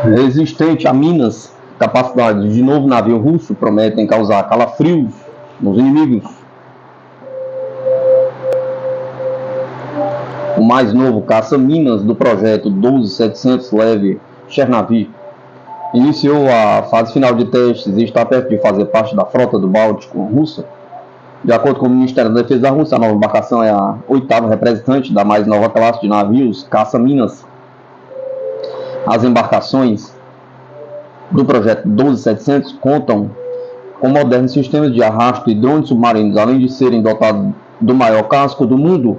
Resistente a minas, capacidades de novo navio russo prometem causar calafrios nos inimigos. O mais novo caça-minas do projeto 12700 Lev Chernavi iniciou a fase final de testes e está perto de fazer parte da frota do Báltico russa. De acordo com o Ministério da Defesa da Rússia, a nova embarcação é a 8ª representante da mais nova classe de navios caça-minas. As embarcações do projeto 12700 contam com modernos sistemas de arrasto e drones submarinos, além de serem dotados do maior casco do mundo,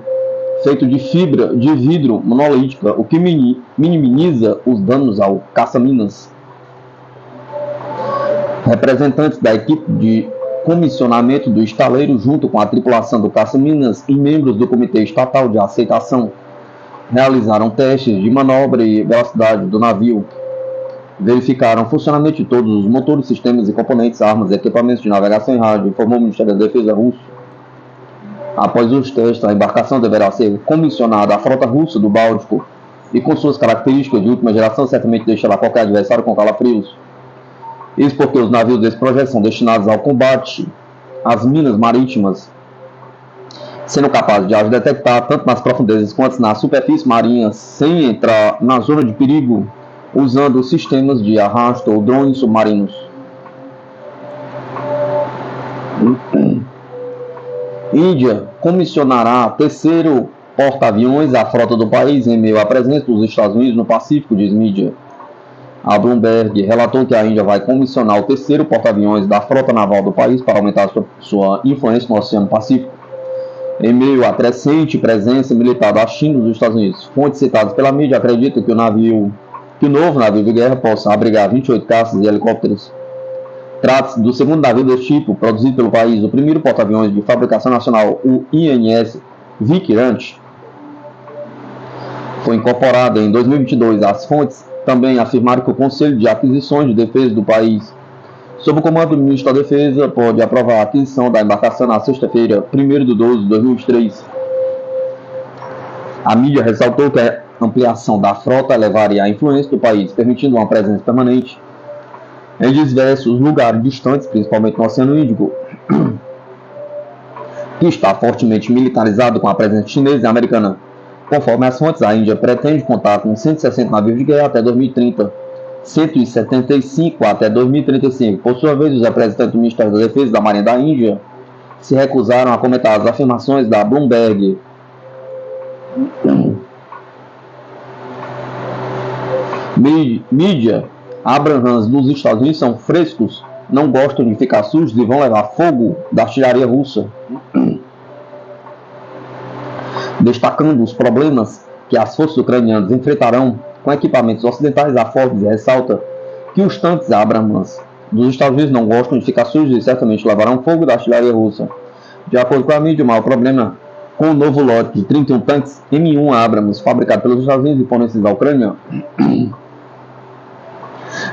feito de fibra de vidro monolítica, o que minimiza os danos ao caça-minas. Representantes da equipe de comissionamento do estaleiro, junto com a tripulação do caça-minas e membros do Comitê Estatal de Aceitação, realizaram testes de manobra e velocidade do navio, verificaram o funcionamento de todos os motores, sistemas e componentes, armas e equipamentos de navegação em rádio, informou o Ministério da Defesa russo. Após os testes, a embarcação deverá ser comissionada à frota russa do Báltico e, com suas características de última geração, certamente deixará qualquer adversário com calafrios. Isso porque os navios desse projeto são destinados ao combate às minas marítimas, sendo capazes de as detectar tanto nas profundezas quanto na superfície marinha, sem entrar na zona de perigo, usando sistemas de arrasto ou drones submarinos. Índia comissionará terceiro porta-aviões à frota do país em meio à presença dos Estados Unidos no Pacífico, diz mídia. A Bloomberg relatou que a Índia vai comissionar o terceiro porta-aviões da frota naval do país para aumentar sua influência no Oceano Pacífico, em meio à crescente presença militar da China nos Estados Unidos. Fontes citadas pela mídia acreditam que o novo navio de guerra possa abrigar 28 caças e helicópteros. Trata-se do segundo navio desse tipo, produzido pelo país. O primeiro porta-aviões de fabricação nacional, o INS Vikrant, foi incorporado em 2022. As fontes também afirmaram que o Conselho de Aquisições de Defesa do país, sob o comando do Ministro da Defesa, pode aprovar a aquisição da embarcação na sexta-feira, 1/12/2023. A mídia ressaltou que a ampliação da frota elevaria a influência do país, permitindo uma presença permanente em diversos lugares distantes, principalmente no Oceano Índico, que está fortemente militarizado com a presença chinesa e americana. Conforme as fontes, a Índia pretende contar com 160 navios de guerra até 2030, 175 até 2035. Por sua vez, os representantes do Ministério da Defesa e da Marinha da Índia se recusaram a comentar as afirmações da Bloomberg. Mídia: Abrams dos Estados Unidos são frescos, não gostam de ficar sujos e vão levar fogo da artilharia russa. Destacando os problemas que as forças ucranianas enfrentarão com equipamentos ocidentais, a Forbes ressalta que os tanques Abrams dos Estados Unidos não gostam de ficar sujos e certamente levarão fogo da artilharia russa. De acordo com a mídia, o maior problema com o novo lote de 31 tanques M1 Abrams fabricado pelos Estados Unidos e fornecidos à Ucrânia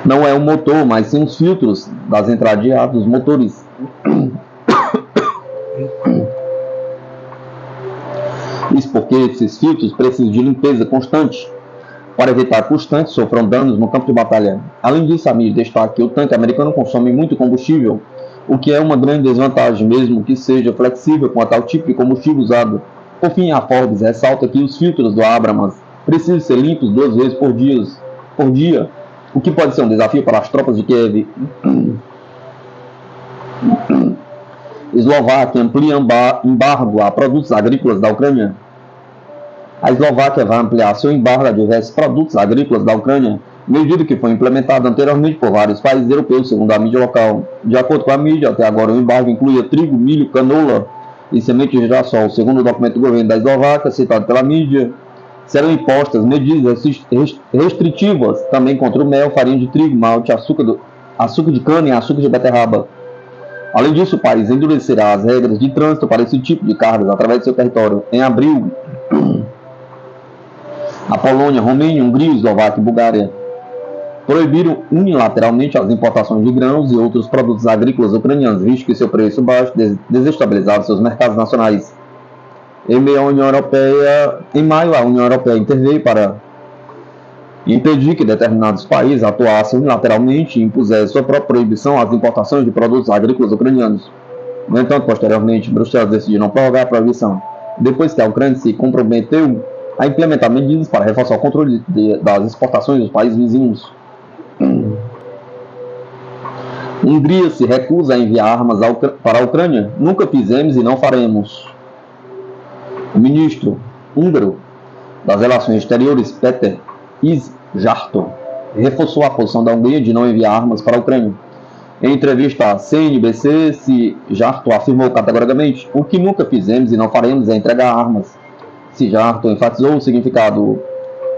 não é o motor, mas sim os filtros das entradas de ar dos motores. Isso porque esses filtros precisam de limpeza constante para evitar que os tanques sofram danos no campo de batalha. Além disso, a mídia destaca que o tanque americano consome muito combustível, o que é uma grande desvantagem, mesmo que seja flexível quanto ao tipo de combustível usado. Por fim, a Forbes ressalta que os filtros do Abrams precisam ser limpos 2 vezes por dia, o que pode ser um desafio para as tropas de Kiev. Eslováquia amplia embargo a produtos agrícolas da Ucrânia. A Eslováquia vai ampliar seu embargo a diversos produtos agrícolas da Ucrânia, medida que foi implementada anteriormente por vários países europeus, segundo a mídia local. De acordo com a mídia, até agora o embargo incluía trigo, milho, canola e semente de girassol. Segundo o documento do governo da Eslováquia, citado pela mídia, serão impostas medidas restritivas também contra o mel, farinha de trigo, malte, açúcar açúcar de cana e açúcar de beterraba. Além disso, o país endurecerá as regras de trânsito para esse tipo de cargas através do seu território. Em abril, a Polônia, Romênia, Hungria, Eslováquia e Bulgária proibiram unilateralmente as importações de grãos e outros produtos agrícolas ucranianos, visto que seu preço baixo desestabilizava seus mercados nacionais. Em maio, a União Europeia interveio para impedir que determinados países atuassem unilateralmente e impusessem sua própria proibição às importações de produtos agrícolas ucranianos. No entanto, posteriormente, Bruxelas decidiu não prorrogar a proibição, depois que a Ucrânia se comprometeu a implementar medidas para reforçar o controle das exportações dos países vizinhos. Hungria se recusa a enviar armas para a Ucrânia. Nunca fizemos e não faremos. O ministro húngaro das Relações Exteriores, Péter Szijjártó, reforçou a posição da Hungria de não enviar armas para a Ucrânia. Em entrevista à CNBC, Szijjártó afirmou categoricamente: o que nunca fizemos e não faremos é entregar armas. Szijjártó enfatizou o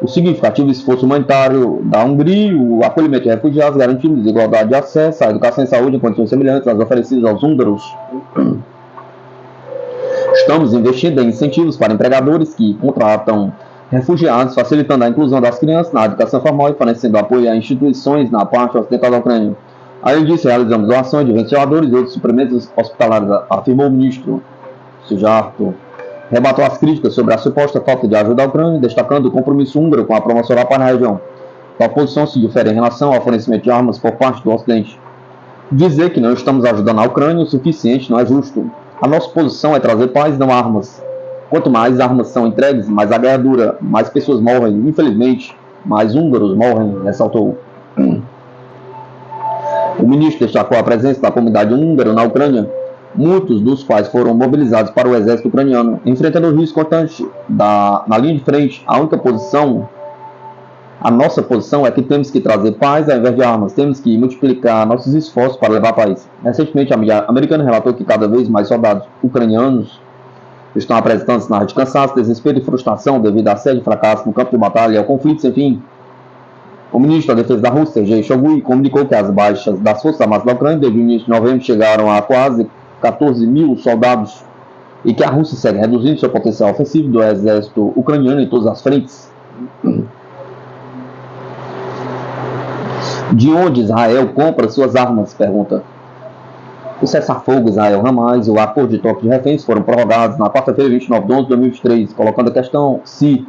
significativo esforço humanitário da Hungria, o acolhimento de refugiados, garantindo igualdade de acesso à educação e saúde em condições semelhantes às oferecidas aos húngaros. Estamos investindo em incentivos para empregadores que contratam refugiados, facilitando a inclusão das crianças na educação formal e fornecendo apoio a instituições na parte ocidental da Ucrânia. Além disso, realizamos doações de ventiladores e outros suprimentos hospitalares, afirmou o ministro Szijjártó. Rebateu as críticas sobre a suposta falta de ajuda à Ucrânia, destacando o compromisso húngaro com a promoção da paz na região. A posição se difere em relação ao fornecimento de armas por parte do Ocidente. Dizer que não estamos ajudando a Ucrânia o suficiente não é justo. A nossa posição é trazer paz e não armas. Quanto mais armas são entregues, mais a guerra dura, mais pessoas morrem. Infelizmente, mais húngaros morrem, ressaltou. O ministro destacou a presença da comunidade húngara na Ucrânia, muitos dos quais foram mobilizados para o exército ucraniano, enfrentando o risco constante na linha de frente. A nossa posição é que temos que trazer paz ao invés de armas, temos que multiplicar nossos esforços para levar paz. Recentemente, a mídia americana relatou que cada vez mais soldados ucranianos estão apresentando sinais de cansaço, desespero e frustração devido a assédio e fracasso no campo de batalha e ao conflito sem fim. O ministro da Defesa da Rússia, Sergei Shoigu, comunicou que as baixas das Forças Armadas da Ucrânia desde o início de novembro chegaram a quase 14 mil soldados e que a Rússia segue reduzindo seu potencial ofensivo do exército ucraniano em todas as frentes. De onde Israel compra suas armas? Pergunta. O cessar-fogo Israel-Hamas e o acordo de troca de reféns foram prorrogados na quarta-feira, 29 de 11 de 2023, colocando a questão se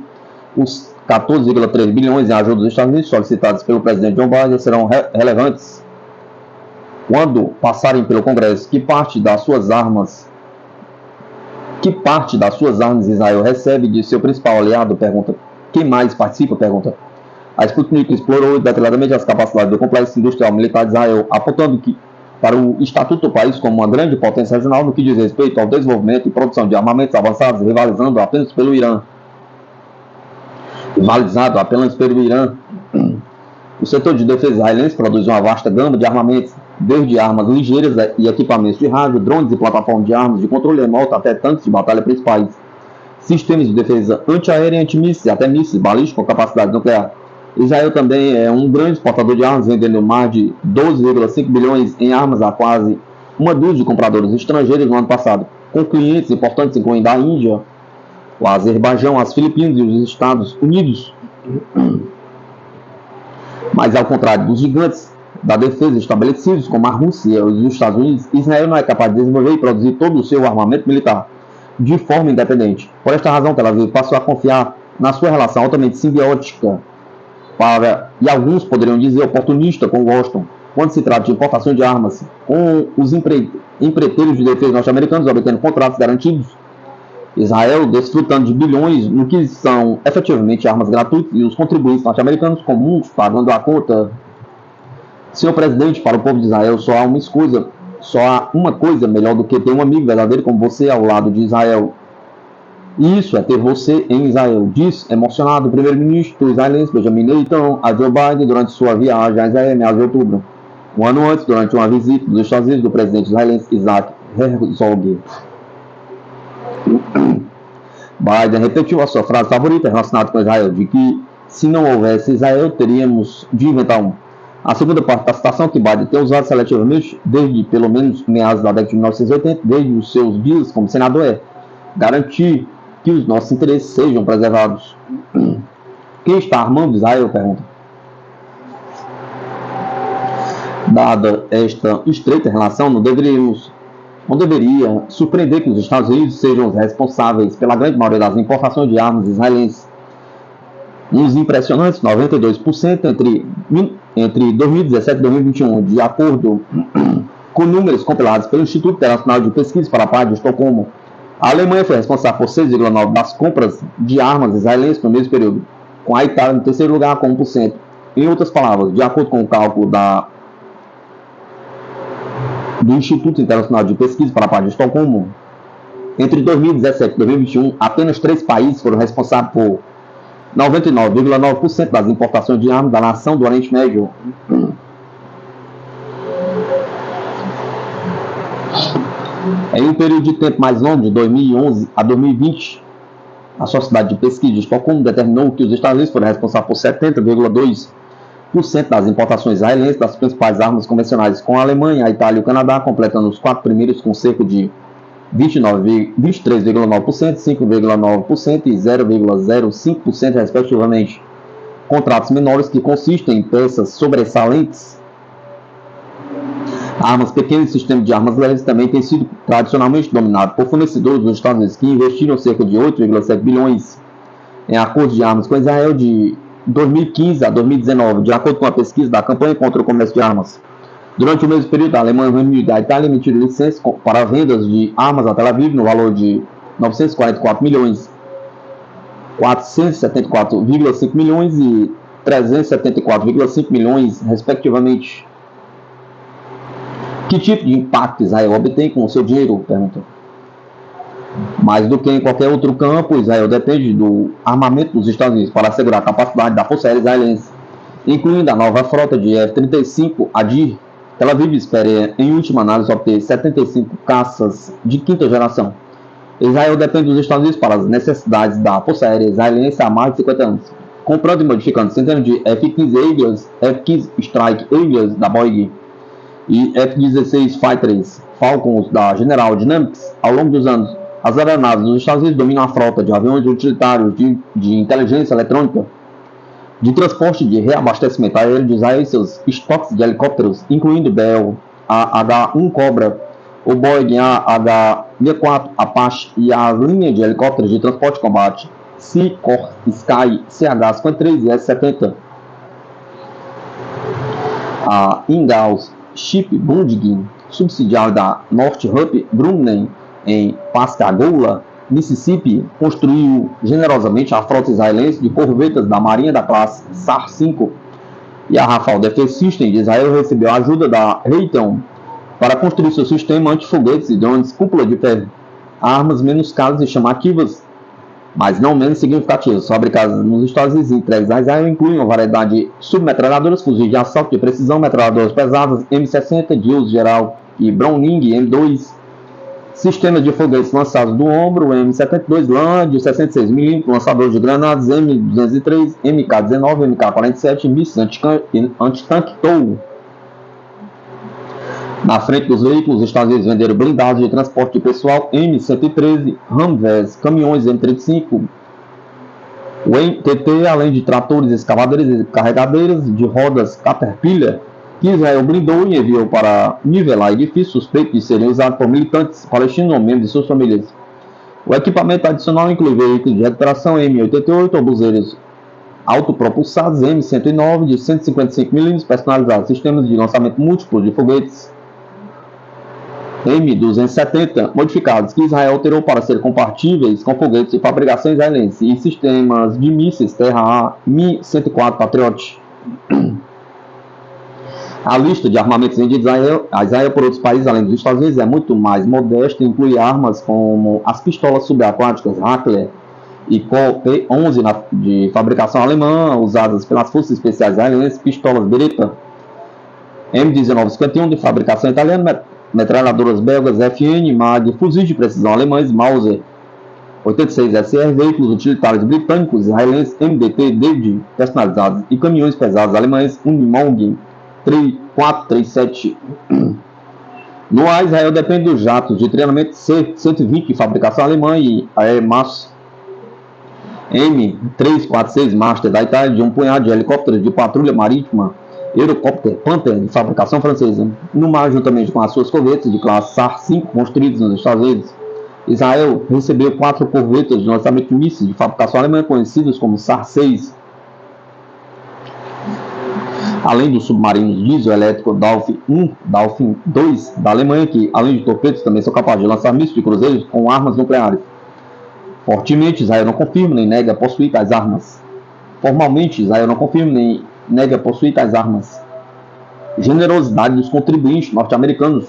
os 14,3 bilhões em ajuda dos Estados Unidos solicitados pelo presidente Joe Biden serão relevantes quando passarem pelo Congresso. Que parte das suas armas Israel recebe de seu principal aliado? Pergunta. Quem mais participa? Pergunta. A Sputnik explorou detalhadamente as capacidades do complexo industrial militar de Israel, apontando para o estatuto do país como uma grande potência regional no que diz respeito ao desenvolvimento e produção de armamentos avançados, rivalizando apenas pelo Irã. O setor de defesa israelense produz uma vasta gama de armamentos, desde armas ligeiras e equipamentos de rádio, drones e plataformas de armas de controle remoto até tanques de batalha principais, sistemas de defesa antiaérea e antimísseis, até mísseis balísticos com capacidade nuclear. Israel também é um grande exportador de armas, vendendo mais de 12,5 bilhões em armas a quase uma dúzia de compradores estrangeiros no ano passado, com clientes importantes incluindo a Índia, o Azerbaijão, as Filipinas e os Estados Unidos. Mas ao contrário dos gigantes da defesa estabelecidos como a Rússia e os Estados Unidos, Israel não é capaz de desenvolver e produzir todo o seu armamento militar de forma independente. Por esta razão, Tel Aviv passou a confiar na sua relação altamente simbiótica e alguns poderiam dizer oportunista com Washington, quando se trata de importação de armas, com os empreiteiros de defesa norte-americanos obtendo contratos garantidos, Israel desfrutando de bilhões no que são efetivamente armas gratuitas e os contribuintes norte-americanos comuns pagando a conta. Senhor presidente, para o povo de Israel só há uma coisa melhor do que ter um amigo verdadeiro como você ao lado de Israel. E isso é ter você em Israel, diz emocionado o primeiro-ministro israelense Benjamin Netanyahu a Joe Biden durante sua viagem a Israel em meados de outubro. Um ano antes, durante uma visita dos Estados Unidos do presidente israelense Isaac Herzog. Biden repetiu a sua frase favorita relacionada com Israel, de que se não houvesse Israel, teríamos de inventar um. A segunda parte da citação, que Biden tem usado seletivamente desde pelo menos meados da década de 1980, desde os seus dias como senador, é garantir que os nossos interesses sejam preservados. Quem está armando Israel? Pergunta. Dada esta estreita relação, não deveria surpreender que os Estados Unidos sejam os responsáveis pela grande maioria das importações de armas israelenses. Uns impressionantes 92% entre 2017 e 2021, de acordo com números compilados pelo Instituto Internacional de Pesquisa para a Paz de Estocolmo. A Alemanha foi responsável por 6,9% das compras de armas israelenses no mesmo período, com a Itália no terceiro lugar com 1%. Em outras palavras, de acordo com o cálculo do Instituto Internacional de Pesquisa para a Paz de Estocolmo, entre 2017 e 2021, apenas 3 países foram responsáveis por 99,9% das importações de armas da nação do Oriente Médio. Em um período de tempo mais longo, de 2011 a 2020, a Sociedade de Pesquisa de Estocolmo determinou que os Estados Unidos foram responsáveis por 70,2% das importações israelenses das principais armas convencionais, com a Alemanha, a Itália e o Canadá completando os 4 primeiros com cerca de 23,9%, 5,9% e 0,05% respectivamente. Contratos menores que consistem em peças sobressalentes, armas pequenas e sistemas de armas leves também têm sido tradicionalmente dominados por fornecedores dos Estados Unidos, que investiram cerca de 8,7 bilhões em acordos de armas com Israel de 2015 a 2019, de acordo com a pesquisa da campanha contra o comércio de armas. Durante o mesmo período, a Alemanha e a Itália emitiram licenças para vendas de armas a Tel Aviv no valor de 944 milhões, 474,5 milhões e 374,5 milhões, respectivamente. Que tipo de impacto Israel obtém com o seu dinheiro? Pergunta. Mais do que em qualquer outro campo, Israel depende do armamento dos Estados Unidos para assegurar a capacidade da Força Aérea Israelense, incluindo a nova frota de F-35 Adir. Tel Aviv espera, em última análise, obter 75 caças de quinta geração. Israel depende dos Estados Unidos para as necessidades da Força Aérea Israelense há mais de 50 anos, comprando e modificando centenas de F-15 Eagles, F-15 Strike Eagles da Boeing e F-16 Fighters Falcons da General Dynamics. Ao longo dos anos, as aeronaves dos Estados Unidos dominam a frota de aviões utilitários de inteligência eletrônica, de transporte de reabastecimento aéreo de Israel e seus estoques de helicópteros, incluindo Bell, a H-1 Cobra, o Boeing AH-64 Apache e a linha de helicópteros de transporte de combate Seacor Sky CH-53 e S-70. A Ingalls Shipbuilding, subsidiária da Northrop Grumman em Pascagoula, Mississippi, construiu generosamente a frota israelense de corvetas da Marinha da classe SAR-5, e a Rafale Defense System de Israel recebeu a ajuda da Raytheon para construir seu sistema antifoguetes e drones cúpula de ferro, armas menos caras e chamativas, mas não menos significativas, fabricadas nos Estados Unidos e entregues a Israel, incluem uma variedade de submetralhadoras, fuzis de assalto de precisão, metralhadoras pesadas M60 de uso geral e Browning M2, sistemas de foguetes lançados do ombro, M72 LAN de 66mm, lançadores de granadas M203, MK-19, MK-47 e mísseis antitanque TOW. Na frente dos veículos, os Estados Unidos venderam blindados de transporte de pessoal M113, Humvees, caminhões M35, o MTT, além de tratores, escavadeiras e carregadeiras de rodas Caterpillar, que Israel blindou e enviou para nivelar edifícios suspeitos de serem usados por militantes palestinos ou membros de suas famílias. O equipamento adicional inclui veículos de recuperação M88, obuseiros autopropulsados M109 de 155mm personalizados, sistemas de lançamento múltiplo de foguetes M270 modificados, que Israel alterou para ser compatíveis com foguetes de fabricação israelense, e sistemas de mísseis Terra-A Mi-104 Patriot. A lista de armamentos vendidos a Israel por outros países, além dos Estados Unidos, é muito mais modesta e inclui armas como as pistolas subaquáticas Hackler e P-11 de fabricação alemã, usadas pelas forças especiais israelenses, pistolas Beretta M1951 de fabricação italiana, metralhadoras belgas FN, MAG, fuzis de precisão alemães Mauser 86 SR, veículos utilitários britânicos, israelenses MDT David personalizados e caminhões pesados alemães Unimog 437. No ar, Israel depende dos jatos de treinamento C-120 de fabricação alemã e Airbus M346 Master da Itália, de um punhado de helicópteros de patrulha marítima Eurocopter Panther de fabricação francesa. No mar, juntamente com as suas corvetas de classe SAR-5 construídas nos Estados Unidos, Israel recebeu 4 corvetas de lançamento de mísseis de fabricação alemã conhecidos como SAR-6, além dos submarinos diesel-elétrico Dolphin 1, Dolphin 2 da Alemanha, que, além de torpedos, também são capazes de lançar mísseis de cruzeiros com armas nucleares. Fortemente, Israel não confirma nem nega possuir tais armas. Formalmente, Israel não confirma nem nega possuir tais armas. Generosidade dos contribuintes norte-americanos.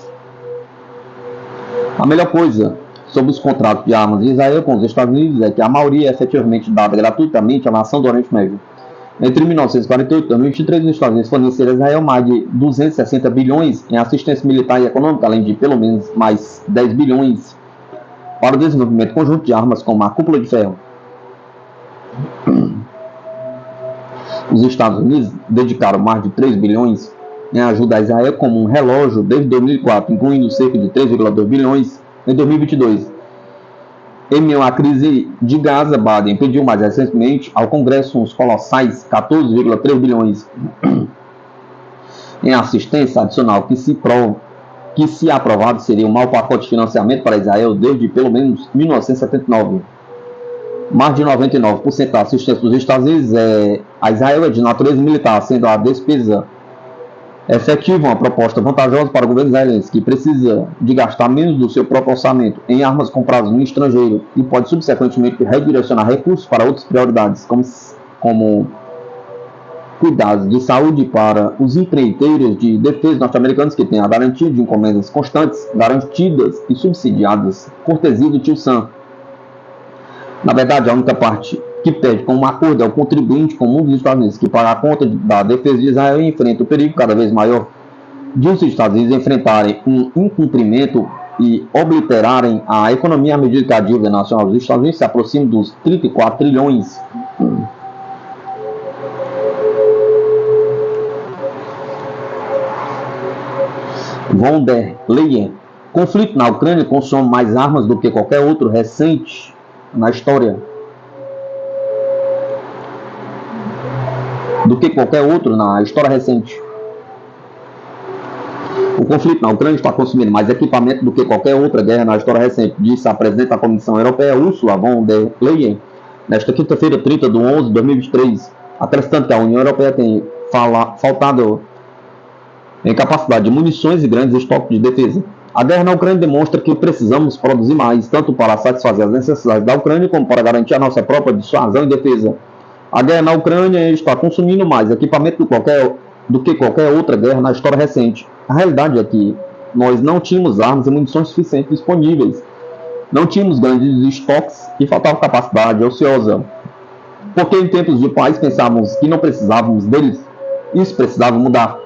A melhor coisa sobre os contratos de armas de Israel com os Estados Unidos é que a maioria é efetivamente dada gratuitamente à nação do Oriente Médio. Entre 1948 e 2023, os Estados Unidos forneceram a Israel mais de 260 bilhões em assistência militar e econômica, além de pelo menos mais 10 bilhões para o desenvolvimento conjunto de armas como a Cúpula de Ferro. Os Estados Unidos dedicaram mais de 3 bilhões em ajuda a Israel como um relógio desde 2004, incluindo cerca de 3,2 bilhões em 2022. Em meio à crise de Gaza, Biden pediu mais recentemente ao Congresso uns colossais 14,3 bilhões em assistência adicional que, se aprovado, seria um mau pacote de financiamento para Israel desde pelo menos 1979. Mais de 99% da assistência dos Estados Unidos a Israel é de natureza militar, sendo a despesa efetiva uma proposta vantajosa para o governo israelense, que precisa de gastar menos do seu próprio orçamento em armas compradas no estrangeiro e pode subsequentemente redirecionar recursos para outras prioridades, como cuidados de saúde para os empreiteiros de defesa norte-americanos que têm a garantia de encomendas constantes, garantidas e subsidiadas, cortesia do tio Sam. Na verdade, a única parte que pede com um acordo é o contribuinte comum dos Estados Unidos, que paga a conta da defesa de Israel e enfrenta o perigo cada vez maior de os Estados Unidos enfrentarem um incumprimento e obliterarem a economia à medida que a dívida nacional dos Estados Unidos se aproxima dos 34 trilhões. Von der Leyen. Conflito na Ucrânia consome mais armas do que qualquer outro recente na história. Recente. O conflito na Ucrânia está consumindo mais equipamento do que qualquer outra guerra na história recente, disse a presidente da Comissão Europeia, Ursula von der Leyen, nesta quinta-feira, 30 de 11 de 2023, acrescentando que a União Europeia tem faltado em capacidade de munições e grandes estoques de defesa. A guerra na Ucrânia demonstra que precisamos produzir mais, tanto para satisfazer as necessidades da Ucrânia, como para garantir a nossa própria dissuasão e defesa. A guerra na Ucrânia está consumindo mais equipamento do que qualquer outra guerra na história recente. A realidade é que nós não tínhamos armas e munições suficientes disponíveis. Não tínhamos grandes estoques e faltava capacidade ociosa. Porque em tempos de paz pensávamos que não precisávamos deles. Isso precisava mudar,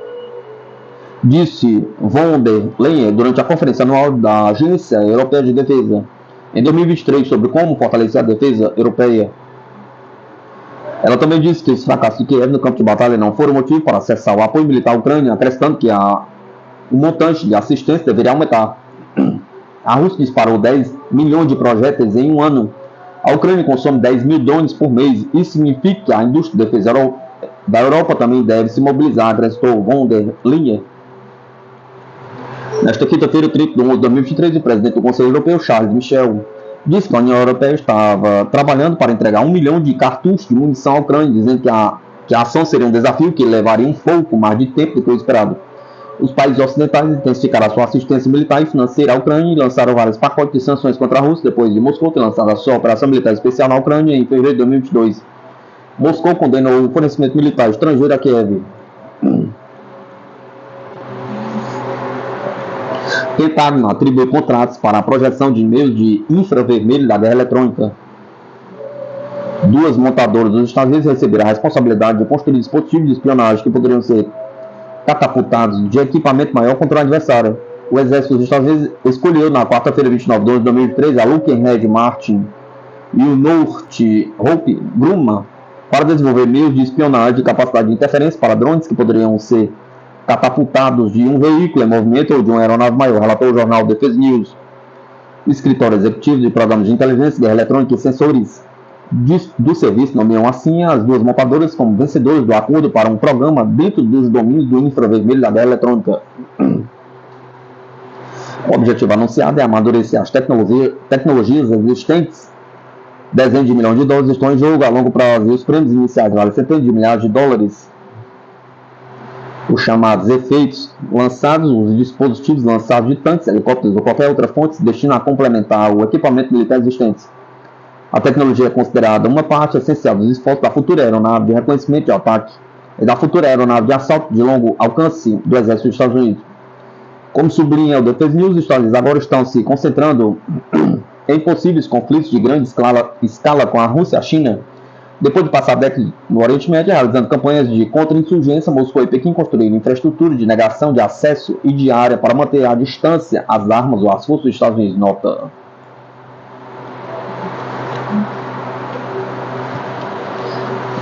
disse von der Leyen durante a conferência anual da Agência Europeia de Defesa em 2023 sobre como fortalecer a defesa europeia. Ela também disse que os fracassos de Kiev no campo de batalha não foram motivo para cessar o apoio militar à Ucrânia, acrescentando que o montante de assistência deveria aumentar. A Rússia disparou 10 milhões de projéteis em um ano. A Ucrânia consome 10 mil drones por mês. Isso significa que a indústria de defesa da Europa também deve se mobilizar, acrescentou von der Leyen. Nesta quinta-feira, 30 de 11 de 2023, o presidente do Conselho Europeu, Charles Michel, disse que a União Europeia estava trabalhando para entregar 1 milhão de cartuchos de munição à Ucrânia, dizendo que a ação seria um desafio que levaria um pouco mais de tempo do que o esperado. Os países ocidentais intensificaram a sua assistência militar e financeira à Ucrânia e lançaram vários pacotes de sanções contra a Rússia, depois de Moscou ter lançado a sua operação militar especial na Ucrânia em fevereiro de 2022. Moscou condenou o fornecimento militar estrangeiro a Kiev. Pentágono atribuiu contratos para a projeção de meios de infravermelho da guerra eletrônica. 2 montadoras dos Estados Unidos receberam a responsabilidade de construir dispositivos de espionagem que poderiam ser catapultados de equipamento maior contra o adversário. O exército dos Estados Unidos escolheu na quarta-feira, 29 de 11 de 2013, a Lockheed Martin e o Northrop Grumman para desenvolver meios de espionagem de capacidade de interferência para drones que poderiam ser catapultados de um veículo em movimento ou de uma aeronave maior, relatou o jornal Defense News. O escritório executivo de programas de inteligência, guerra eletrônica e sensores do serviço nomeiam assim as duas montadoras como vencedores do acordo para um programa dentro dos domínios do infravermelho da guerra eletrônica. O objetivo anunciado é amadurecer as tecnologias existentes. Dezenas de milhões de dólares estão em jogo a longo prazo e os prêmios iniciais valem centenas de milhares de dólares. Os chamados efeitos lançados, os dispositivos lançados de tanques, helicópteros ou qualquer outra fonte se destinam a complementar o equipamento militar existente. A tecnologia é considerada uma parte essencial dos esforços da futura aeronave de reconhecimento de ataque e da futura aeronave de assalto de longo alcance do Exército dos Estados Unidos. Como sublinha o Defense News, os Estados Unidos agora estão se concentrando em possíveis conflitos de grande escala com a Rússia e a China. Depois de passar décadas no Oriente Médio realizando campanhas de contra-insurgência, Moscou e Pequim construíram infraestrutura de negação de acesso e de área para manter à distância as armas ou as forças dos Estados Unidos. Nota.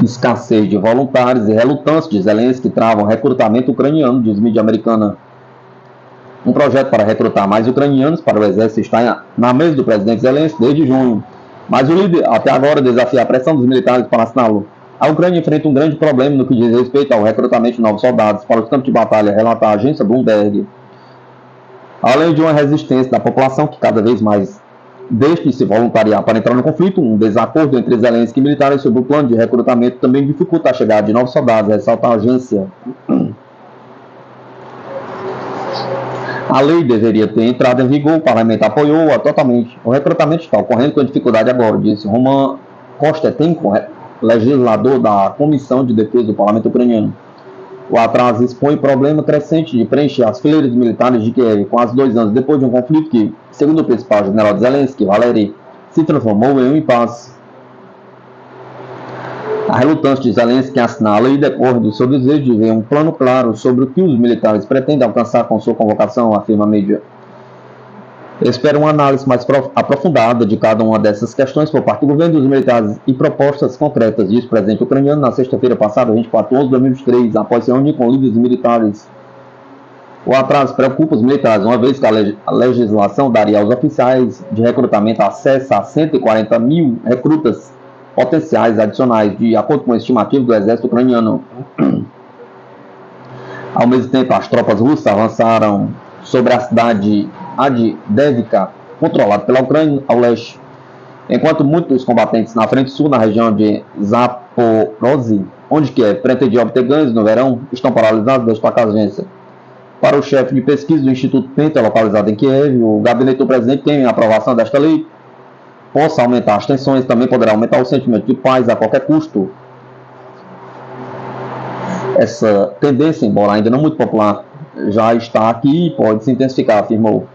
Escassez de voluntários e relutância de Zelensky travam recrutamento ucraniano, diz mídia americana. Um projeto para recrutar mais ucranianos para o exército está na mesa do presidente Zelensky desde junho, mas o líder até agora desafia a pressão dos militares para assiná-lo. A Ucrânia enfrenta um grande problema no que diz respeito ao recrutamento de novos soldados para os campos de batalha, relata a agência Bloomberg. Além de uma resistência da população que cada vez mais deixa de se voluntariar para entrar no conflito, um desacordo entre Zelensky e militares sobre o plano de recrutamento também dificulta a chegada de novos soldados, ressalta a agência. A lei deveria ter entrado em vigor, o parlamento apoiou-a totalmente. O recrutamento está ocorrendo com dificuldade agora, disse Roman Kostetenko, legislador da Comissão de Defesa do Parlamento Ucraniano. O atraso expõe o problema crescente de preencher as fileiras militares de Kiev, quase 2 anos depois de um conflito que, segundo o principal general de Zelensky, Valery, se transformou em um impasse. A relutância de Zelensky em assinar a lei decorre do seu desejo de ver um plano claro sobre o que os militares pretendem alcançar com sua convocação, afirma a mídia. Espero uma análise mais aprofundada de cada uma dessas questões por parte do governo dos militares e propostas concretas, disse o presidente ucraniano na sexta-feira passada, 24 de 11 de 2023, após se reunir com líderes militares. O atraso preocupa os militares, uma vez que a legislação daria aos oficiais de recrutamento acesso a 140 mil recrutas potenciais adicionais, de acordo com o estimativo do exército ucraniano. Ao mesmo tempo, as tropas russas avançaram sobre a cidade Avdiivka, controlada pela Ucrânia, ao leste, enquanto muitos dos combatentes na frente sul, na região de Zaporozhye, onde Kiev pretendia obter ganhos no verão, estão paralisados, destaca a agência. Para o chefe de pesquisa do Instituto Penta, localizado em Kiev, o gabinete do presidente tem a aprovação desta lei. Possa aumentar as tensões, também poderá aumentar o sentimento de paz a qualquer custo. Essa tendência, embora ainda não muito popular, já está aqui e pode se intensificar, afirmou.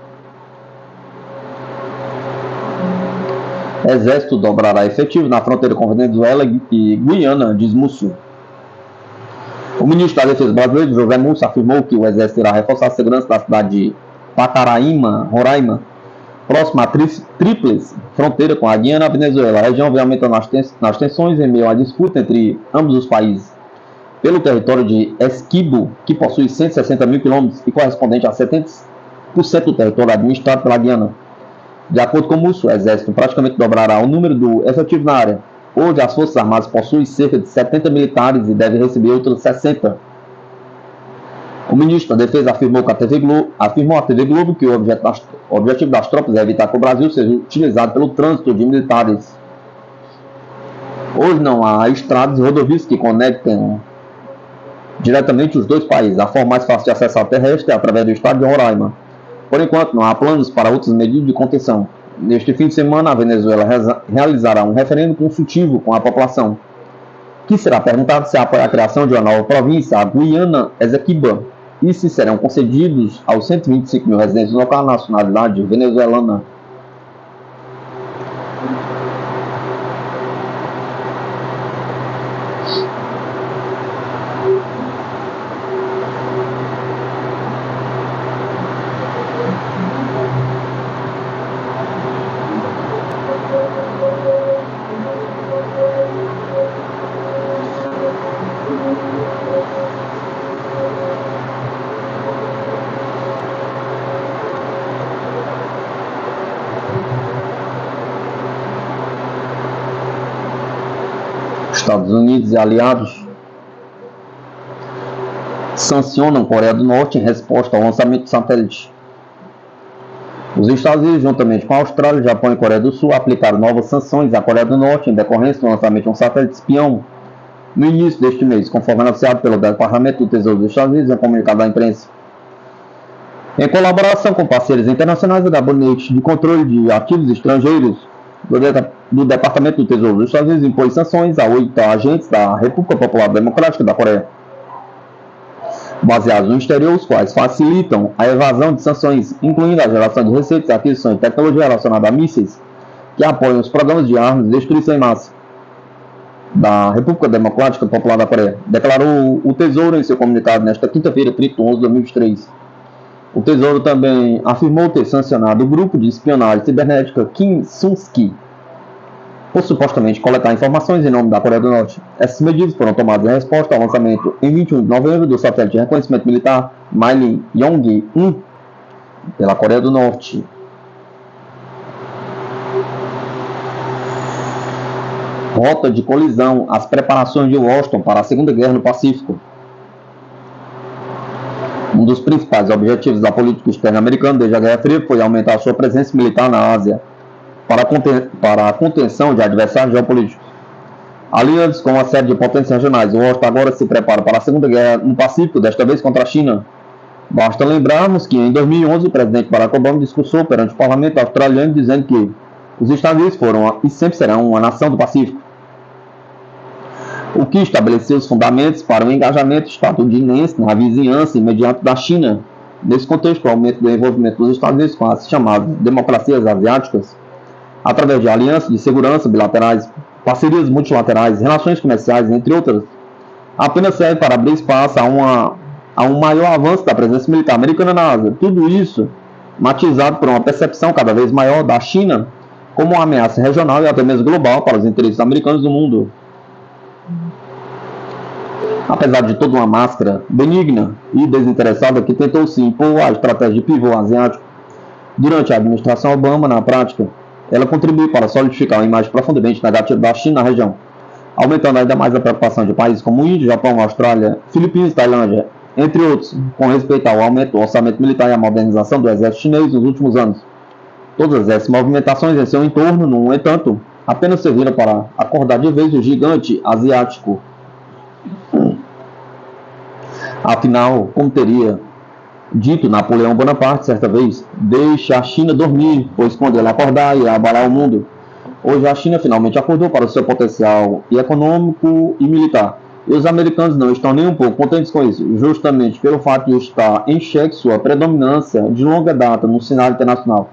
Exército dobrará efetivo na fronteira com Venezuela e Guiana, diz Múcio. O ministro da Defesa brasileiro, José Múcio, afirmou que o Exército irá reforçar a segurança da cidade de Pacaraima, Roraima, próxima a Tríplice, fronteira com a Guiana e a Venezuela. A região vem aumentando nas tensões em meio à disputa entre ambos os países pelo território de Esquibo, que possui 160 mil quilômetros e correspondente a 70% do território administrado pela Guiana. De acordo com Múcio, o Exército praticamente dobrará o número do efetivo na área. Hoje, as Forças Armadas possuem cerca de 70 militares e devem receber outros 60. O ministro da Defesa afirmou à TV Globo que o objetivo das tropas é evitar que o Brasil seja utilizado pelo trânsito de militares. Hoje não há estradas e rodovias que conectem diretamente os dois países. A forma mais fácil de acessar o terrestre é através do estado de Roraima. Por enquanto, não há planos para outras medidas de contenção. Neste fim de semana, a Venezuela realizará um referendo consultivo com a população, que será perguntado se apoia a criação de uma nova província, a Guiana Esequiba, e se serão concedidos aos 125 mil residentes locais a nacionalidade venezuelana. Estados Unidos e aliados sancionam Coreia do Norte em resposta ao lançamento de satélite. Os Estados Unidos, juntamente com a Austrália, Japão e Coreia do Sul, aplicaram novas sanções à Coreia do Norte em decorrência do lançamento de um satélite espião no início deste mês, conforme anunciado pelo Departamento do Tesouro dos Estados Unidos em um comunicado à imprensa. Em colaboração com parceiros internacionais, o Gabinete de Controle de Ativos Estrangeiros do Departamento do Tesouro dos Estados Unidos impôs sanções a 8 agentes da República Popular Democrática da Coreia, baseados no exterior, os quais facilitam a evasão de sanções, incluindo a geração de receitas, aquisição de tecnologia relacionada a mísseis, que apoiam os programas de armas de destruição em massa da República Democrática Popular da Coreia, declarou o Tesouro em seu comunicado nesta quinta-feira, 30 de 11 de 2023. O Tesouro também afirmou ter sancionado o grupo de espionagem cibernética Kim Sung-ki por supostamente coletar informações em nome da Coreia do Norte. Essas medidas foram tomadas em resposta ao lançamento em 21 de novembro do satélite de reconhecimento militar Mailin Yong-1 pela Coreia do Norte. Rota de colisão, as preparações de Washington para a Segunda Guerra no Pacífico. Um dos principais objetivos da política externa americana desde a Guerra Fria foi aumentar sua presença militar na Ásia, para a contenção de adversários geopolíticos. Aliados com uma série de potências regionais, Washington agora se prepara para a Segunda Guerra no Pacífico, desta vez contra a China. Basta lembrarmos que em 2011 o presidente Barack Obama discursou perante o parlamento australiano dizendo que os Estados Unidos foram e sempre serão uma nação do Pacífico, o que estabeleceu os fundamentos para um engajamento estadunidense na vizinhança imediata da China. Nesse contexto, o aumento do envolvimento dos Estados Unidos com as chamadas democracias asiáticas, através de alianças de segurança bilaterais, parcerias multilaterais, relações comerciais, entre outras, apenas serve para abrir espaço a um maior avanço da presença militar americana na Ásia. Tudo isso matizado por uma percepção cada vez maior da China como uma ameaça regional e até mesmo global para os interesses americanos no mundo. Apesar de toda uma máscara benigna e desinteressada que tentou se impor à estratégia de pivô asiático durante a administração Obama, na prática, ela contribuiu para solidificar uma imagem profundamente negativa da China na região, aumentando ainda mais a preocupação de países como Índia, Japão, Austrália, Filipinas e Tailândia, entre outros, com respeito ao aumento do orçamento militar e à modernização do exército chinês nos últimos anos. Todas essas movimentações em seu entorno, no entanto, apenas serviram para acordar de vez o gigante asiático. Afinal, como teria dito Napoleão Bonaparte certa vez, deixe a China dormir, pois quando ele acordar irá abalar o mundo. Hoje a China finalmente acordou para o seu potencial econômico e militar, e os americanos não estão nem um pouco contentes com isso, justamente pelo fato de estar em xeque sua predominância de longa data no cenário internacional,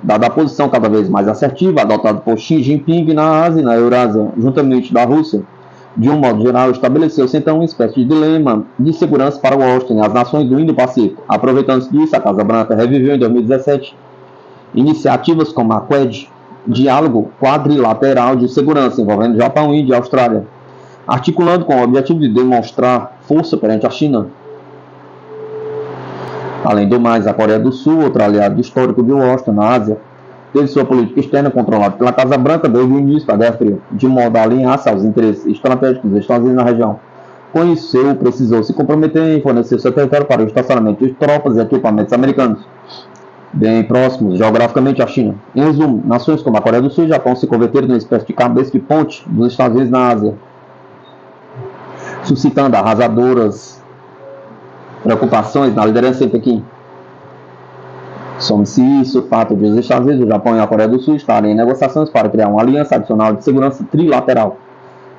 dada a posição cada vez mais assertiva adotada por Xi Jinping na Ásia e na Eurásia, juntamente da Rússia. De um modo geral, estabeleceu-se então uma espécie de dilema de segurança para Washington e as nações do Indo-Pacífico. Aproveitando-se disso, a Casa Branca reviveu em 2017 iniciativas como a Quad, Diálogo Quadrilateral de Segurança, envolvendo Japão, Índia e Austrália, articulando com o objetivo de demonstrar força perante a China. Além do mais, a Coreia do Sul, outro aliado histórico de Washington na Ásia, teve sua política externa controlada pela Casa Branca desde o início da Guerra Fria, de modo a alinhar-se aos interesses estratégicos dos Estados Unidos na região. Com isso, Seul precisou se comprometer em fornecer seu território para o estacionamento de tropas e equipamentos americanos, bem próximos geograficamente à China. Em resumo, nações como a Coreia do Sul e Japão se converteram numa espécie de cabeça de ponte dos Estados Unidos na Ásia, suscitando arrasadoras preocupações na liderança em Pequim. Some-se isso o fato de os Estados Unidos, o Japão e a Coreia do Sul estarem em negociações para criar uma aliança adicional de segurança trilateral,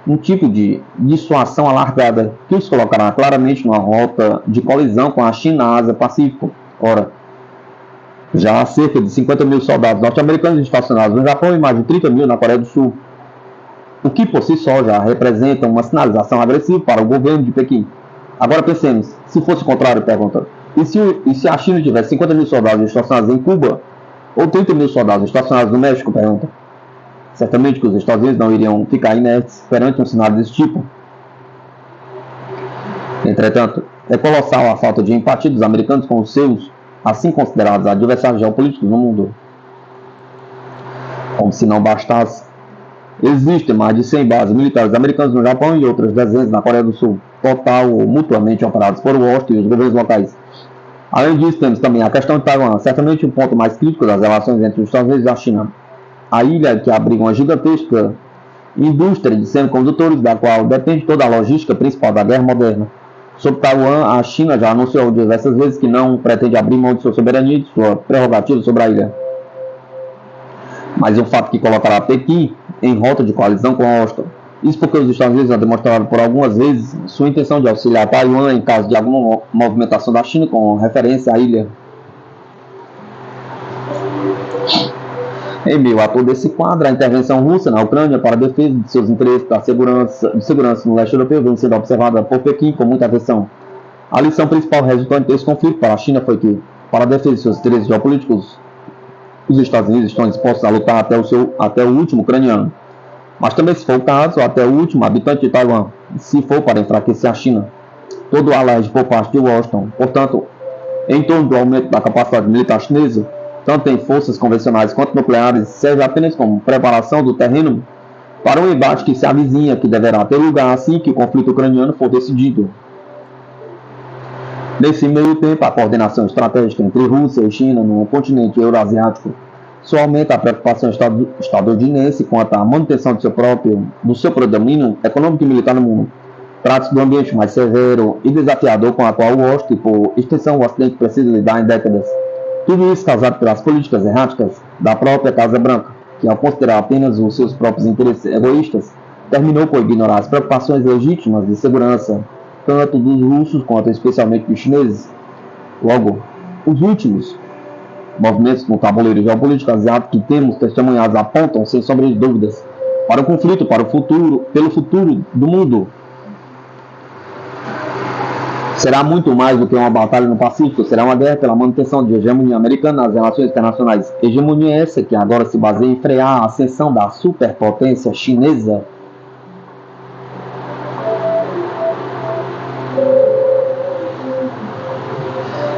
um tipo de dissuasão alargada que os colocará claramente numa rota de colisão com a China, Ásia-Pacífico. Ora, já há cerca de 50 mil soldados norte-americanos estacionados no Japão e mais de 30 mil na Coreia do Sul, o que por si só já representa uma sinalização agressiva para o governo de Pequim. Agora pensemos, se fosse o contrário, pergunta, e se a China tivesse 50 mil soldados estacionados em Cuba, ou 30 mil soldados estacionados no México, pergunta. Certamente que os Estados Unidos não iriam ficar inertes perante um cenário desse tipo. Entretanto, é colossal a falta de empatia dos americanos com os seus, assim considerados adversários geopolíticos no mundo. Como se não bastasse, Existem mais de 100 bases militares americanas no Japão e outras dezenas na Coreia do Sul, total ou mutuamente operadas por Washington e os governos locais. Além disso, temos também a questão de Taiwan, certamente o ponto mais crítico das relações entre os Estados Unidos e a China. A ilha, que abriga uma gigantesca indústria de semicondutores, da qual depende toda a logística principal da guerra moderna. Sobre Taiwan, a China já anunciou diversas vezes que não pretende abrir mão de sua soberania e de sua prerrogativa sobre a ilha. Mas um fato que colocará Pequim em rota de coalizão com Washington. Isso porque os Estados Unidos já demonstraram por algumas vezes sua intenção de auxiliar Taiwan em caso de alguma movimentação da China com referência à ilha. Em meio a todo esse quadro, a intervenção russa na Ucrânia para a defesa de seus interesses de segurança no leste europeu vem sendo observada por Pequim com muita atenção. A lição principal resultante desse conflito para a China foi que, para a defesa de seus interesses geopolíticos, os Estados Unidos estão dispostos a lutar até o último ucraniano. Mas também, se for o caso, até o último habitante de Taiwan, se for para enfraquecer a China. Todo o alerta por parte de Washington. Portanto, em torno do aumento da capacidade militar chinesa, tanto em forças convencionais quanto nucleares, serve apenas como preparação do terreno para um embate que se avizinha, que deverá ter lugar assim que o conflito ucraniano for decidido. Nesse meio tempo, a coordenação estratégica entre Rússia e China no continente euroasiático só aumenta a preocupação estadunidense quanto à manutenção do seu predomínio econômico e militar no mundo. Trata-se do ambiente mais severo e desafiador com a qual Washington, por extensão, o Ocidente precisa lidar em décadas. Tudo isso causado pelas políticas erráticas da própria Casa Branca, que, ao considerar apenas os seus próprios interesses egoístas, terminou por ignorar as preocupações legítimas de segurança, tanto dos russos quanto especialmente dos chineses. Logo, os últimos movimentos no tabuleiro geopolítico asiático que temos testemunhados apontam, sem sombra de dúvidas, para o conflito, pelo futuro do mundo. Será muito mais do que uma batalha no Pacífico, será uma guerra pela manutenção de hegemonia americana nas relações internacionais. Hegemonia essa que agora se baseia em frear a ascensão da superpotência chinesa.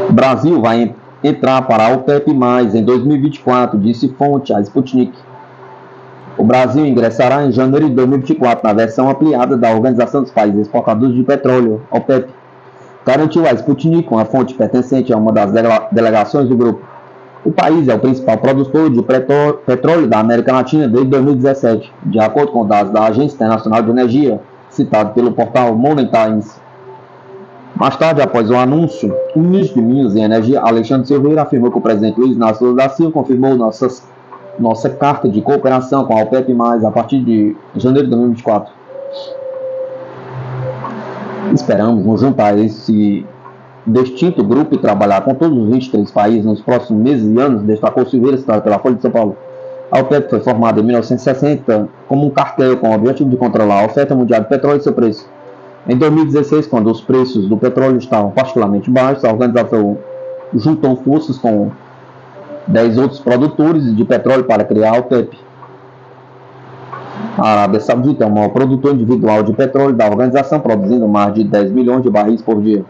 O Brasil vai entrar para a OPEP+, em 2024, disse fonte à Sputnik. O Brasil ingressará em janeiro de 2024 na versão ampliada da Organização dos Países Exportadores de Petróleo, OPEP, garantiu a Sputnik, uma fonte pertencente a uma das delegações do grupo. O país é o principal produtor de petróleo da América Latina desde 2017, de acordo com dados da Agência Internacional de Energia, citado pelo portal Money Times. Mais tarde, após o anúncio, o ministro de Minas e Energia, Alexandre Silveira, afirmou que o presidente Luiz Inácio Lula da Silva confirmou nossa carta de cooperação com a OPEP+, a partir de janeiro de 2024. Esperamos nos juntar a esse distinto grupo e trabalhar com todos os 23 países nos próximos meses e anos, destacou Silveira, citado pela Folha de São Paulo. A OPEP foi formada em 1960 como um cartel com o objetivo de controlar a oferta mundial de petróleo e seu preço. Em 2016, quando os preços do petróleo estavam particularmente baixos, a organização juntou forças com 10 outros produtores de petróleo para criar a OPEP. A Arábia Saudita é o maior produtor individual de petróleo da organização, produzindo mais de 10 milhões de barris por dia.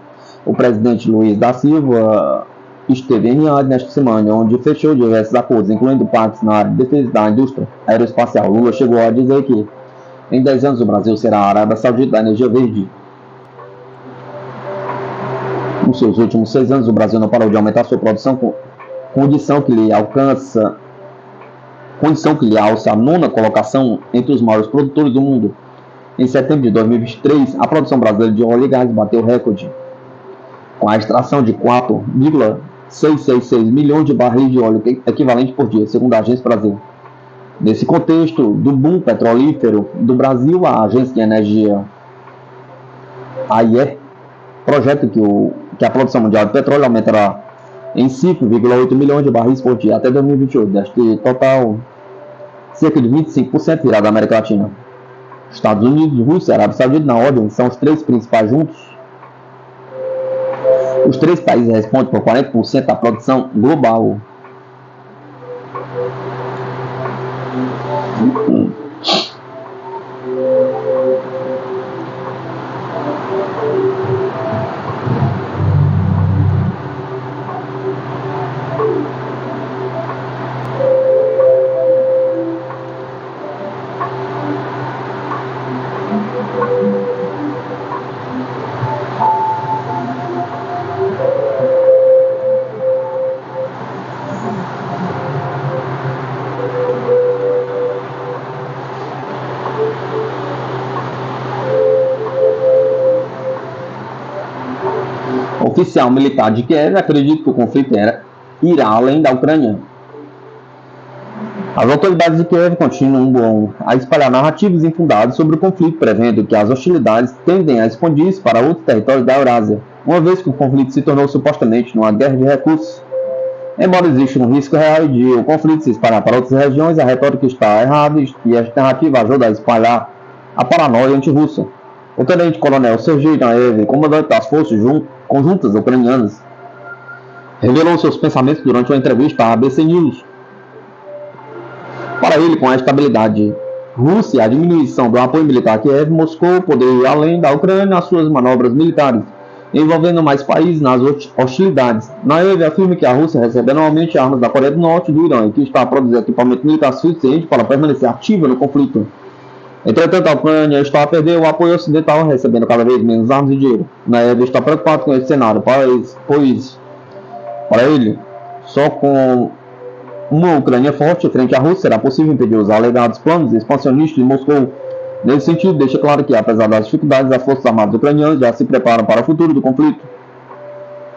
O presidente Luiz da Silva esteve em Riad nesta semana, onde fechou diversos acordos, incluindo pactos na área de defesa da indústria aeroespacial. Lula chegou a dizer que em 10 anos o Brasil será a Arábia Saudita da energia verde. Nos seus últimos 6 anos, o Brasil não parou de aumentar sua produção, condição que lhe alça a nona colocação entre os maiores produtores do mundo. Em setembro de 2023, a produção brasileira de óleo e gás bateu recorde, com a extração de 4,666 milhões de barris de óleo equivalente por dia, segundo a Agência Brasil. Nesse contexto do boom petrolífero do Brasil, a Agência de Energia AIE projeta que a produção mundial de petróleo aumentará em 5,8 milhões de barris por dia até 2028, deste total, cerca de 25% virá da América Latina. Estados Unidos, Rússia e Arábia Saudita, na ordem, são os 3 principais juntos. Os 3 países respondem por 40% da produção global. oficial militar de Kiev acredita que o conflito irá além da Ucrânia. As autoridades de Kiev continuam a espalhar narrativas infundadas sobre o conflito, prevendo que as hostilidades tendem a expandir-se para outros territórios da Eurásia, uma vez que o conflito se tornou supostamente uma guerra de recursos. Embora exista um risco real de o conflito se espalhar para outras regiões, a retórica está errada e esta narrativa ajuda a espalhar a paranoia anti-russa. O tenente-coronel Sergei Naev, comandante das forças conjuntas ucranianas, revelou seus pensamentos durante uma entrevista à ABC News. Para ele, com a estabilidade russa e a diminuição do apoio militar a Kiev, Moscou poderia ir além da Ucrânia nas suas manobras militares, envolvendo mais países nas hostilidades. Naev afirma que a Rússia recebe anualmente armas da Coreia do Norte e do Irã e que está a produzir equipamento militar suficiente para permanecer ativa no conflito. Entretanto, a Ucrânia está a perder o apoio ocidental, recebendo cada vez menos armas e dinheiro. Naev está preocupado com esse cenário, pois, para ele, só com uma Ucrânia forte frente à Rússia será possível impedir os alegados planos expansionistas de Moscou. Nesse sentido, deixa claro que, apesar das dificuldades, as forças armadas ucranianas já se preparam para o futuro do conflito,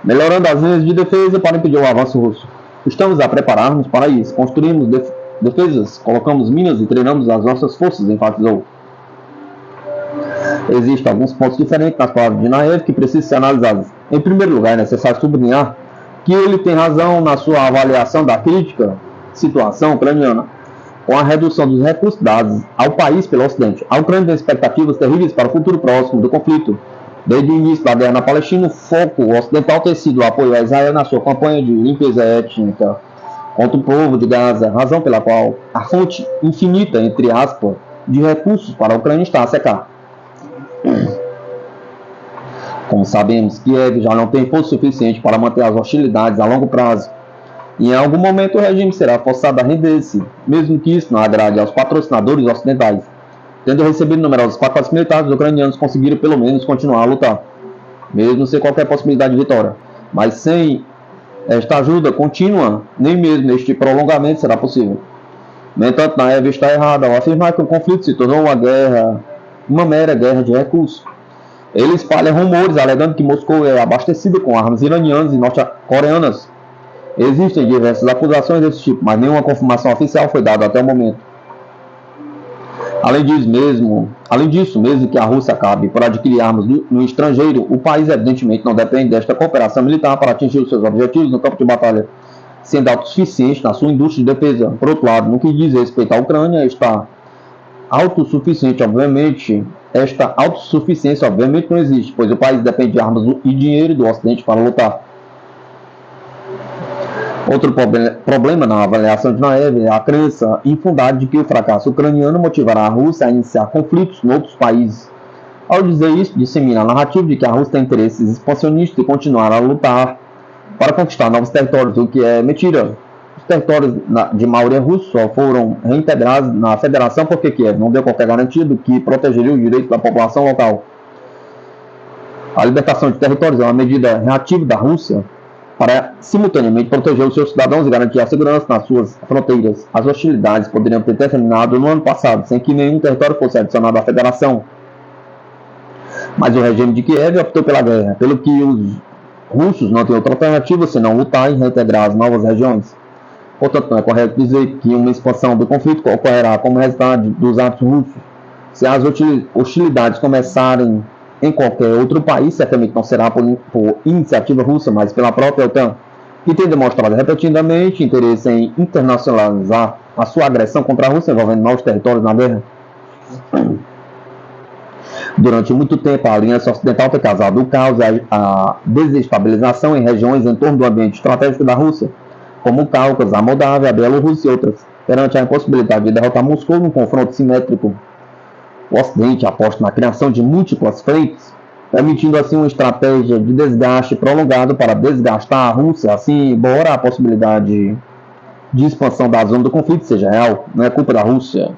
melhorando as linhas de defesa para impedir o avanço russo. Estamos a preparar-nos para isso, construímos defesas, colocamos minas e treinamos as nossas forças, enfatizou. Existem alguns pontos diferentes nas palavras de Naev que precisam ser analisados. Em primeiro lugar, é necessário sublinhar que ele tem razão na sua avaliação da crítica situação ucraniana, com a redução dos recursos dados ao país pelo Ocidente. A Ucrânia tem expectativas terríveis para o futuro próximo do conflito. Desde o início da guerra na Palestina, o foco ocidental tem sido o apoio a Israel na sua campanha de limpeza étnica contra o povo de Gaza, razão pela qual a fonte infinita, entre aspas, de recursos para a Ucrânia está a secar. Como sabemos, Kiev já não tem força suficiente para manter as hostilidades a longo prazo. E em algum momento o regime será forçado a render-se, mesmo que isso não agrade aos patrocinadores ocidentais. Tendo recebido numerosos pacotes militares, os ucranianos conseguiram pelo menos continuar a lutar, mesmo sem qualquer possibilidade de vitória. Mas sem esta ajuda contínua, nem mesmo este prolongamento será possível. No entanto, Naev está errado ao afirmar que o conflito se tornou uma mera guerra de recursos. Ele espalha rumores alegando que Moscou é abastecida com armas iranianas e norte-coreanas. Existem diversas acusações desse tipo, mas nenhuma confirmação oficial foi dada até o momento. Além disso, mesmo que a Rússia acabe por adquirir armas no estrangeiro, o país evidentemente não depende desta cooperação militar para atingir os seus objetivos no campo de batalha, sendo autossuficiente na sua indústria de defesa. Por outro lado, no que diz respeito à Ucrânia, esta autossuficiência obviamente não existe, pois o país depende de armas e dinheiro do Ocidente para lutar. Outro problema na avaliação de Naev é a crença infundada de que o fracasso ucraniano motivará a Rússia a iniciar conflitos em outros países. Ao dizer isso, dissemina a narrativa de que a Rússia tem interesses expansionistas e continuar a lutar para conquistar novos territórios, o que é mentira. Os territórios de maioria russa só foram reintegrados na federação porque Kiev não deu qualquer garantia do que protegeria o direito da população local. A libertação de territórios é uma medida reativa da Rússia para simultaneamente proteger os seus cidadãos e garantir a segurança nas suas fronteiras. As hostilidades poderiam ter terminado no ano passado, sem que nenhum território fosse adicionado à federação. Mas o regime de Kiev optou pela guerra, pelo que os russos não têm outra alternativa senão lutar e reintegrar as novas regiões. Portanto, não é correto dizer que uma expansão do conflito ocorrerá como resultado dos atos russos. Se as hostilidades começarem em qualquer outro país, certamente não será por iniciativa russa, mas pela própria OTAN, que tem demonstrado repetidamente interesse em internacionalizar a sua agressão contra a Rússia, envolvendo novos territórios na guerra. Durante muito tempo, a Aliança Ocidental tem causado o caos e a desestabilização em regiões em torno do ambiente estratégico da Rússia, como o Cáucaso, a Moldávia, a Bielorrússia e outras, perante a impossibilidade de derrotar Moscou num confronto simétrico. O Ocidente aposta na criação de múltiplas frentes, permitindo assim uma estratégia de desgaste prolongado para desgastar a Rússia. Assim, embora a possibilidade de expansão da zona do conflito seja real, não é culpa da Rússia.